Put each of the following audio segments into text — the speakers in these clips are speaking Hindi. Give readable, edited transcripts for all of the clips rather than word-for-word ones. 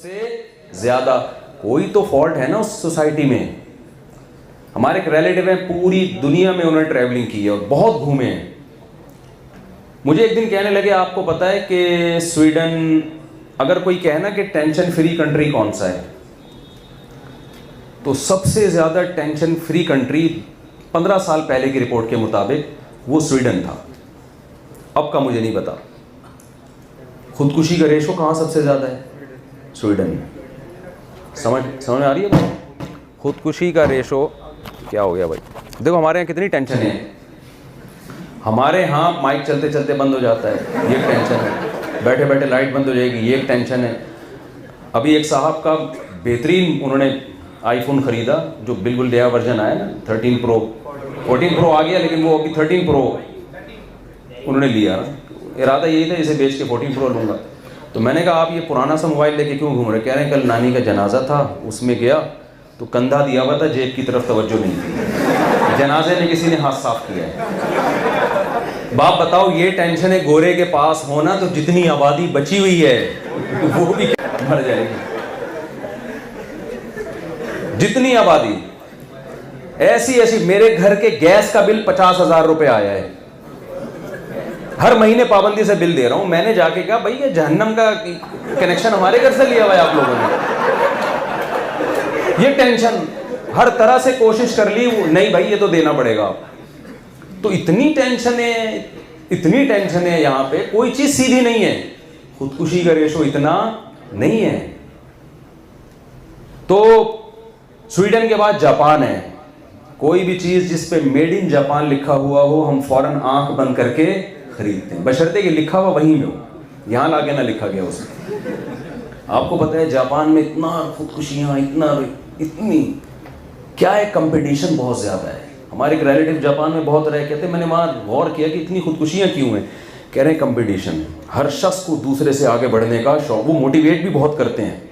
सबसे ज्यादा। कोई तो फॉल्ट है ना उस सोसाइटी में। हमारे एक रिलेटिव हैं, पूरी दुनिया में उन्होंने ट्रैवलिंग की है और बहुत घूमे हैं। मुझे एक दिन कहने लगे, आपको पता है कि स्वीडन, अगर कोई कहे ना कि टेंशन फ्री कंट्री कौन सा है, तो सबसे ज़्यादा टेंशन फ्री कंट्री 15 साल पहले की रिपोर्ट के मुताबिक वो स्वीडन था। अब का मुझे नहीं पता। खुदकुशी का रेशो कहाँ सबसे ज़्यादा है? स्वीडन में। समझ आ रही है भाई? खुदकुशी का रेशो क्या हो गया भाई? देखो हमारे यहाँ कितनी टेंशन है। हमारे यहाँ माइक चलते चलते बंद हो जाता है, ये टेंशन है। बैठे बैठे लाइट बंद हो जाएगी, ये एक टेंशन है। अभी एक साहब का बेहतरीन उन्होंने आईफोन ख़रीदा, जो बिल्कुल नया वर्जन आया ना, 13 प्रो, 14 प्रो आ गया, लेकिन वो अभी 13 प्रो उन्होंने लिया। इरादा यही था इसे बेच के 14 प्रो लूँगा। तो मैंने कहा आप ये पुराना सा मोबाइल लेके क्यों घूम रहे? कह रहे हैं कल नानी का जनाजा था, उसमें गया तो कंधा दिया हुआ था, जेब की तरफ तवज्जो नहीं थी, जनाजे में किसी ने हाथ साफ किया है। बाप बताओ, ये टेंशन है गोरे के पास होना, तो जितनी आबादी बची हुई है वो भी मर जाएगी। जितनी आबादी ऐसी मेरे घर के गैस का बिल 50,000 रुपये आया है। हर महीने पाबंदी से बिल दे रहा हूं। मैंने जाके कहा भाई ये जहन्नम का कनेक्शन हमारे घर से लिया हुआ है आप लोगों ने। ये टेंशन हर तरह से कोशिश कर ली, नहीं भाई ये तो देना पड़ेगा। तो इतनी टेंशन है यहाँ पे, कोई चीज सीधी नहीं है। खुदकुशी का रेशो इतना नहीं है। तो स्वीडन के बाद जापान है। कोई भी चीज जिस पे मेड इन जापान लिखा हुआ हो, हम फौरन आंख बंद करके खरीदते हैं, बशर्ते कि लिखा हुआ वहीं में हो, यहाँ लाके ना लिखा गया उसमें। आपको पता है जापान में इतना खुदकुशियाँ, इतनी क्या है, कंपटीशन बहुत ज़्यादा है। हमारे एक रिलेटिव जापान में बहुत रहे, कहते मैंने वहाँ गौर किया कि इतनी खुदकुशियाँ क्यों हैं। कह रहे हैं कंपटीशन, हर शख्स को दूसरे से आगे बढ़ने का शौक। वो मोटिवेट भी बहुत करते हैं।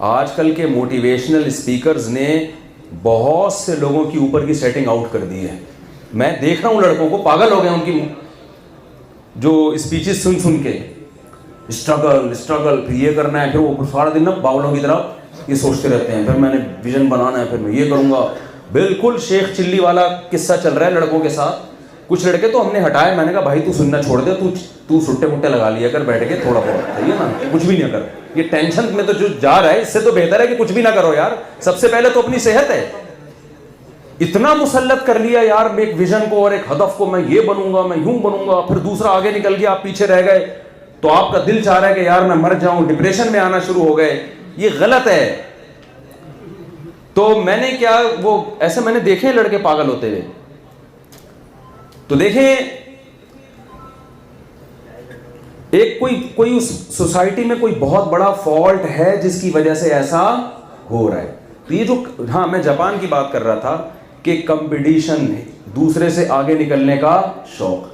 आजकल के मोटिवेशनल स्पीकर्स ने बहुत से लोगों की ऊपर की सेटिंग आउट कर दी है। मैं देख रहा हूँ लड़कों को, पागल हो गए उनकी जो स्पीचेस सुन के। स्ट्रगल, फिर ये करना है, फिर वो सारा दिन ना बावलों की तरह ये सोचते रहते हैं, फिर मैंने विजन बनाना है, फिर मैं ये करूँगा। बिल्कुल शेख चिल्ली वाला किस्सा चल रहा है लड़कों के साथ। कुछ लड़के तो हमने हटाए, मैंने कहा भाई तू सुनना छोड़ दे, तू सुट्टे मुट्टे लगा लिया कर बैठ के, थोड़ा बहुत सही है ना, कुछ भी नहीं कर। ये टेंशन में तो जो जा रहा है, इससे तो बेहतर है कि कुछ भी ना करो यार। सबसे पहले तो अपनी सेहत है। इतना मुसल्लत कर लिया यार एक विजन को और एक हदफ को, मैं ये बनूंगा, मैं यूं बनूंगा, फिर दूसरा आगे निकल गया, आप पीछे रह गए, तो आपका दिल चाह रहा है कि यार मैं मर जाऊं, डिप्रेशन में आना शुरू हो गए। ये गलत है। तो मैंने क्या, वो ऐसे मैंने देखे लड़के पागल होते हुए। तो देखें, एक कोई उस सोसाइटी में कोई बहुत बड़ा फॉल्ट है जिसकी वजह से ऐसा हो रहा है। तो ये जो, हाँ मैं जापान की बात कर रहा था कि कंपटीशन, दूसरे से आगे निकलने का शौक।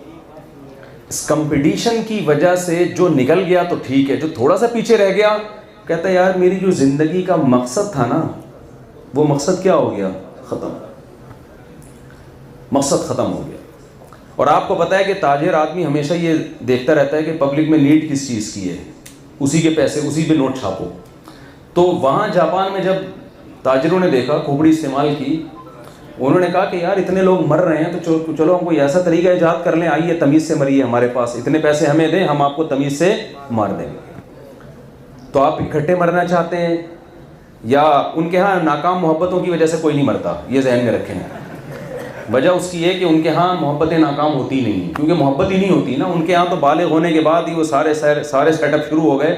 इस कंपटीशन की वजह से जो निकल गया तो ठीक है, जो थोड़ा सा पीछे रह गया कहता है यार मेरी जो जिंदगी का मकसद था ना, वो मकसद क्या हो गया? खत्म। मकसद खत्म हो गया। और आपको पता है कि ताजिर आदमी हमेशा ये देखता रहता है कि पब्लिक में नीड किस चीज़ की है, उसी के पैसे, उसी पे नोट छापो। तो वहाँ जापान में जब ताजिरों ने देखा, खोपड़ी इस्तेमाल की, उन्होंने कहा कि यार इतने लोग मर रहे हैं तो चलो हम कोई ऐसा तरीका ईजाद कर लें, आइए तमीज़ से मरिए, हमारे पास इतने पैसे हमें दें, हम आपको तमीज़ से मार देंगे। तो आप इकट्ठे मरना चाहते हैं, या उनके यहाँ नाकाम मोहब्बतों की वजह से कोई नहीं मरता, ये जहन में रखें। वजह उसकी है कि उनके यहाँ मोहब्बतें नाकाम होती नहीं, क्योंकि मोहब्बत ही नहीं होती ना उनके यहाँ। तो बालिग होने के बाद ही वो सारे सेटअप शुरू हो गए,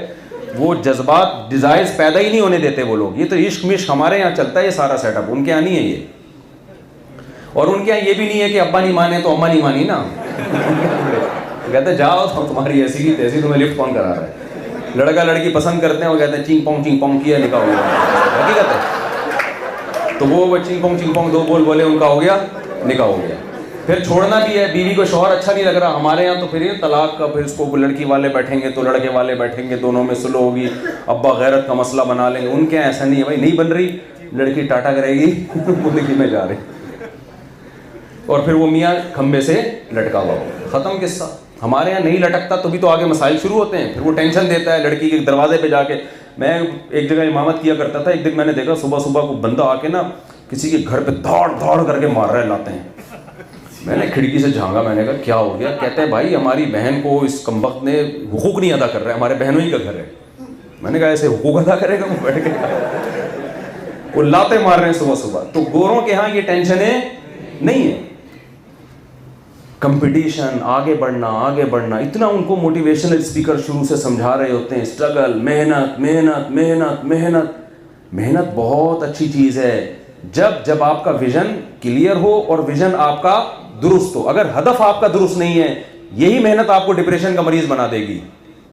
वो जज्बात, डिज़ायर्स पैदा ही नहीं होने देते वो लोग। ये तो इश्क मिश्क हमारे यहाँ चलता है, ये सारा सेटअप उनके यहाँ नहीं है ये। और उनके यहाँ ये भी नहीं है कि अब्बा नहीं माने तो अम्मा नहीं मानी ना। कहते जाओ तो तुम्हारी ऐसी की तैसी, तुम्हें लिफ्ट कौन करा रहा है। लड़का लड़की पसंद करते हैं, वो कहते हैं चिंग पोंग किया, निकाह हो गया। हकीकत है। तो वो चिंग पोंग 2 बोल बोले, उनका हो गया, निकाह हो गया। फिर छोड़ना भी है, बीवी को शौहर अच्छा नहीं लग रहा हमारे यहाँ, तो फिर ये तलाक का, फिर उसको लड़की वाले बैठेंगे तो लड़के वाले बैठेंगे, दोनों में सुलह होगी, अब्बा गैरत का मसला बना लेंगे। उनके यहाँ ऐसा नहीं है भाई, नहीं बन रही लड़की टाटा करेगी, जिंदगी में जा रही, और फिर वो मियाँ खंबे से लटका हुआ हो, ख़त्म किस्सा। हमारे यहाँ नहीं लटकता तो भी तो आगे मसाइल शुरू होते हैं। फिर वो टेंशन देता है लड़की के दरवाजे पे जाके, मैं एक जगह इमामत किया करता था, एक दिन मैंने देखा सुबह सुबह को बंदा आके ना किसी के घर पे दौड़ दौड़ करके मार रहा है लाते हैं। मैंने खिड़की से झांका, मैंने कहा क्या हो गया? कहते हैं भाई हमारी बहन को इस कमबख्त ने हुकूक नहीं अदा कर रहा है, हमारे बहनों ही का घर है। मैंने कहा ऐसे हुकूक अदा करेगा वो बैठ के? वो लाते मार रहे हैं सुबह सुबह। तो गोरों के यहाँ ये टेंशनें नहीं है। कंपटीशन, आगे बढ़ना, इतना उनको मोटिवेशनल स्पीकर शुरू से समझा रहे होते हैं, स्ट्रगल, मेहनत मेहनत मेहनत मेहनत। मेहनत बहुत अच्छी चीज़ है जब आपका विजन क्लियर हो और विजन आपका दुरुस्त हो। अगर हदफ आपका दुरुस्त नहीं है, यही मेहनत आपको डिप्रेशन का मरीज बना देगी।